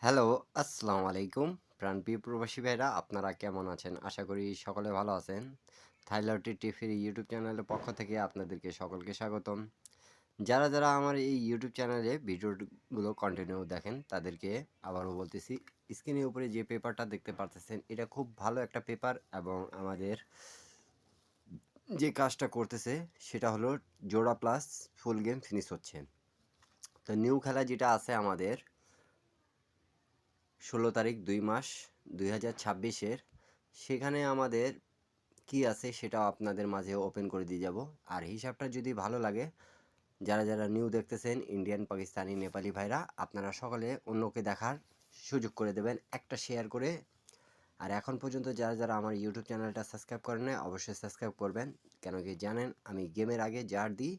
Hello, আসসালামু আলাইকুম। প্রাণপ্রিয় প্রবাসী ভাইরা আপনারা কেমন আছেন? আশা করি সকলে ভালো আছেন। থাইলটি টিভির ইউটিউব চ্যানেলের পক্ষ থেকে আপনাদেরকে সকলকে স্বাগতম। যারা আমার এই ইউটিউব চ্যানেলে ভিডিওগুলো কন্টিনিউ দেখেন তাদেরকে আবারও বলতেছি, স্ক্রিনের উপরে যে পেপারটা দেখতে পারতেছেন এটা খুব ভালো একটা পেপার এবং আমাদের যে কাজটা করতেছে সেটা হলো জোড়া প্লাস ফুল গেম ফিনিশ হচ্ছে। তো নিউ খেলা যেটা আছে আমাদের 16 তারিখ 2 মাস 2026-এর, সেখানে আমাদের কি আছে সেটাও আপনাদের মাঝে ওপেন করে দিয়ে যাব। আর হিসাবটা যদি ভালো লাগে, যারা নিউ দেখতেছেন ইন্ডিয়ান, পাকিস্তানি, নেপালি ভাইরা আপনারা সকলে অন্যকে দেখার সুযোগ করে দেবেন একটা শেয়ার করে। আর এখন পর্যন্ত যারা আমার ইউটিউব চ্যানেলটা সাবস্ক্রাইব করেন না অবশ্যই সাবস্ক্রাইব করবেন। কেন কি জানেন, আমি গেমের আগে যা দিই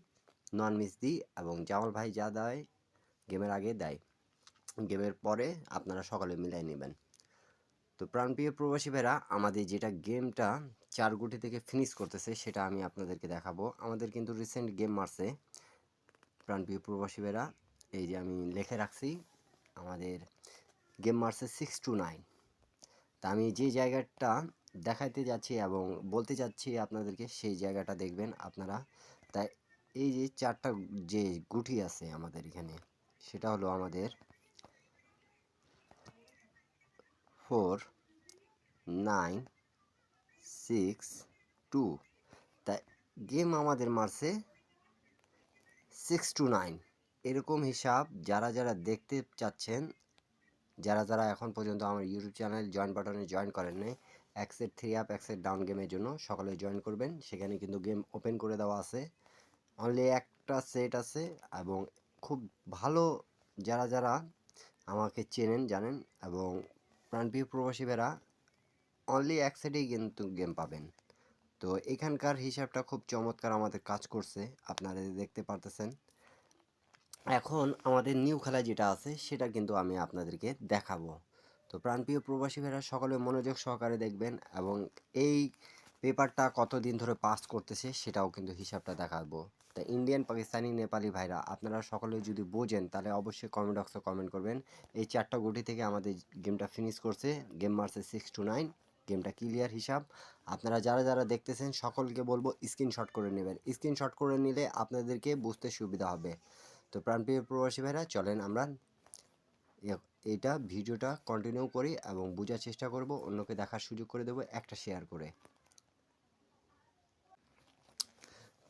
নন মিস দিই এবং জামাল ভাই যা দেয় গেমের আগে দেয়, গেমের পরে আপনারা সকলে মিলাই নেবেন। তো প্রাণপ্রিয় প্রবাসী ভাইরা আমাদের যেটা গেমটা 4 গুটি থেকে ফিনিশ করতেছে সেটা আমি আপনাদেরকে দেখাবো। আমাদের কিন্তু রিসেন্ট গেম মারছে প্রাণপ্রিয় প্রবাসী ভাইরা, এই যে আমি লিখে রাখছি আমাদের গেম মারছে 6-9। তা আমি যে জায়গাটা দেখাইতে যাচ্ছি এবং বলতে যাচ্ছি আপনাদেরকে সেই জায়গাটা দেখবেন আপনারা। তাই এই যে 4টা যে গুটি আছে আমাদের এখানে সেটা হলো আমাদের 4, 9, 6, 2। তাই গেম আমাদের মারছে 6-9। এরকম হিসাব যারা দেখতে চাচ্ছেন, যারা এখন পর্যন্ত আমার ইউটিউব চ্যানেল জয়েন বাটনে জয়েন করেন নাই, অ্যাক্সেট 3 অ্যাক্সেট ডাউন গেমের জন্য সকলে জয়েন করবেন। সেখানে কিন্তু গেম ওপেন করে দেওয়া আছে, অনলি একটা সেট আছে এবং খুব ভালো। যারা আমাকে চেনেন জানেন এবং প্রাণপ্রিয় প্রবাসী ভাইরা অনলি এক সেটেই কিন্তু গেম পাবেন। তো এখানকার হিসাবটা খুব চমৎকার আমাদের কাজ করছে, আপনারা দেখতে পারতেছেন। এখন আমাদের নিউ খেলা যেটা আছে সেটা কিন্তু আমি আপনাদেরকে দেখাবো। তো প্রাণপ্রিয় প্রবাসী ভাইরা সকলে মনোযোগ সহকারে দেখবেন এবং এই পেপারটা কতদিন ধরে পাস করতেছে সেটাও কিন্তু হিসাবটা দেখাবো। তা ইন্ডিয়ান, পাকিস্তানি, নেপালি ভাইরা আপনারা সকলে যদি বোঝেন তাহলে অবশ্যই কমেন্ট বক্সে কমেন্ট করবেন। এই 4টা গুটি থেকে আমাদের গেমটা ফিনিশ করছে, গেম মারছে 6-9। গেমটা ক্লিয়ার হিসাব। আপনারা যারা দেখতেছেন সকলকে বলবো স্ক্রিনশট করে নেবেন। স্ক্রিনশট করে নিলে আপনাদেরকে বুঝতে সুবিধা হবে। তো প্রাণপ্রিয় প্রবাসী ভাইরা চলেন আমরা এইটা ভিডিওটা কন্টিনিউ করি এবং বোঝার চেষ্টা করব, অন্যকে দেখার সুযোগ করে দেবো একটা শেয়ার করে।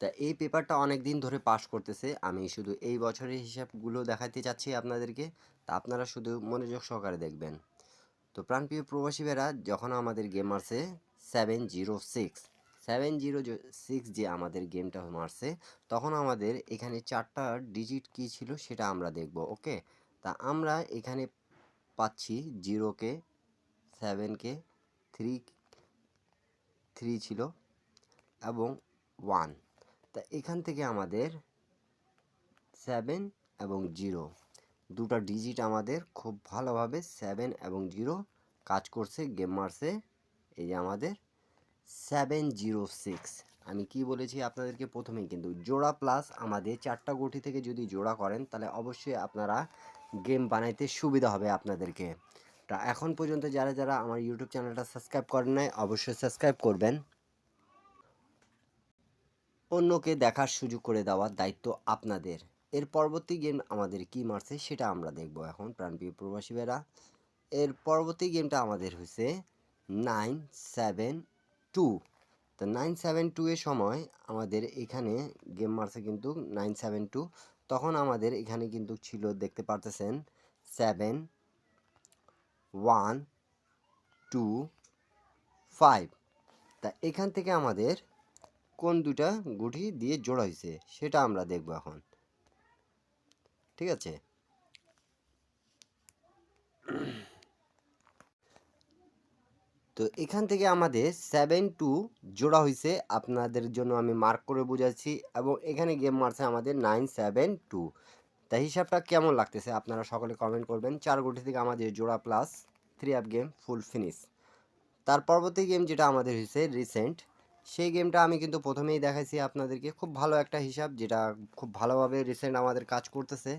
তা এই পেপারটা অনেক দিন ধরে পাস করতেছে, আমি শুধু এই বছরের হিসাবগুলো দেখাতে চাচ্ছি আপনাদেরকে। তা আপনারা শুধু মনোযোগ সহকারে দেখবেন। তো প্রাণপ্রিয় প্রবাসী ভাইরা যখন আমাদের গেম মারছে 706 যে আমাদের গেমটা মারছে, তখন আমাদের এখানে 4টা ডিজিট কি ছিল সেটা আমরা দেখব। ওকে, তা আমরা এখানে পাচ্ছি 0K, 7K, 3 ছিল এবং 1। তা এখান থেকে আমাদের 7 এবং 0 দুটো ডিজিট আমাদের খুব ভালোভাবে 7 এবং 0 কাজ করছে, গেম মারছে এই যে আমাদের 706। আমি কি বলেছি আপনাদেরকে প্রথমেই, কিন্তু জোড়া প্লাস আমাদের 4টা গুটি থেকে যদি জোড়া করেন তাহলে অবশ্যই আপনারা গেম বানাইতে সুবিধা হবে আপনাদেরকে। তা এখন পর্যন্ত যারা আমার ইউটিউব চ্যানেলটা সাবস্ক্রাইব করেন নাই অবশ্যই সাবস্ক্রাইব করবেন। অন্যকে দেখার সুযোগ করে দেওয়ার দায়িত্ব আপনাদের। এর পরবর্তী গেম আমাদের কি মারছে সেটা আমরা দেখব এখন প্রাণপ্রিয় প্রবাসী ভাইরা। এর পরবর্তী গেমটা আমাদের হয়েছে 972। তো 972 এর সময় আমাদের এখানে গেম মারছে কিন্তু 972। তখন আমাদের এখানে কিন্তু ছিল দেখতে পারতেছেন 7, 1, 2, 5। তা এখান থেকে আমাদের কোন দুটা গুটি দিয়ে জোড়া হয়েছে সেটা আমরা দেখব এখন, ঠিক আছে। তো এখান থেকে আমাদের 7-2 জোড়া হয়েছে, আপনাদের জন্য আমি মার্ক করে বুঝাচ্ছি, এবং এখানে গেম মারছে আমাদের 972। তাই হিসাবটা কেমন লাগতেছে আপনারা সকলে কমেন্ট করবেন। 4 গুটি থেকে আমাদের জোড়া প্লাস 3 গেম ফুল ফিনিশ। তার পরবর্তী গেম যেটা আমাদের হয়েছে রিসেন্ট, সেই গেমটা আমি কিন্তু প্রথমেই দেখাইছি আপনাদেরকে, খুব ভালো একটা হিসাব যেটা খুব ভালোভাবে রিসেন্ট আমাদের কাজ করতেছে।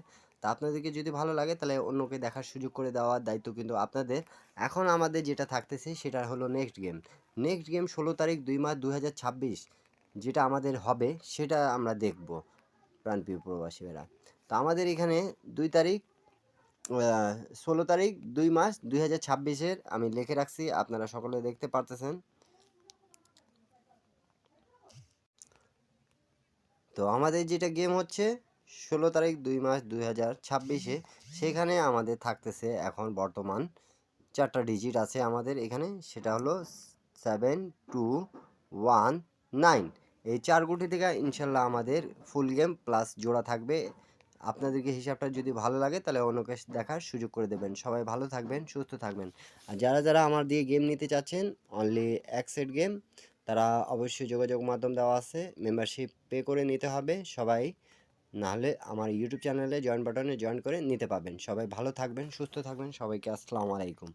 তা আপনাদেরকে যদি ভালো লাগে তাহলে অন্যকে দেখার সুযোগ করে দেওয়ার দায়িত্ব কিন্তু আপনাদের। এখন আমাদের যেটা থাকতেছে সেটা হলো নেক্সট গেম। নেক্সট গেম 16 তারিখ 2 মার্চ 2026 যেটা আমাদের হবে সেটা আমরা দেখব প্রাণপ্রিয় প্রবাসী ভাইরা। তো আমাদের এখানে 2 তারিখ 16 তারিখ 2 মার্চ 2026 আমি লিখে রাখছি, আপনারা সকলে দেখতে পারতেছেন। তো আমাদের যেটা গেম হচ্ছে 16 তারিখ 2 মার্চ 2026 সেখানে আমাদের থাকতেছে এখন বর্তমান 4টা ডিজিট আছে আমাদের এখানে, সেটা হলো 7219। এই 4 গুটি থেকে ইনশাল্লাহ আমাদের ফুল গেম প্লাস জোড়া থাকবে। আপনাদেরকে হিসাবটা যদি ভালো লাগে তাহলে অন্যকে দেখার সুযোগ করে দেবেন। সবাই ভালো থাকবেন, সুস্থ থাকবেন। আর যারা যারা আমার দিয়ে গেম নিতে চাচ্ছেন অনলি এক সেট গেম, তারা অবশ্যই যোগাযোগ মাধ্যম দেওয়া আছে, মেম্বারশিপ পে করে নিতে হবে সবাই, নাহলে আমার ইউটিউব চ্যানেলে জয়েন বাটনে জয়েন করে নিতে পারবেন। সবাই ভালো থাকবেন, সুস্থ থাকবেন। সবাইকে আসসালামু আলাইকুম।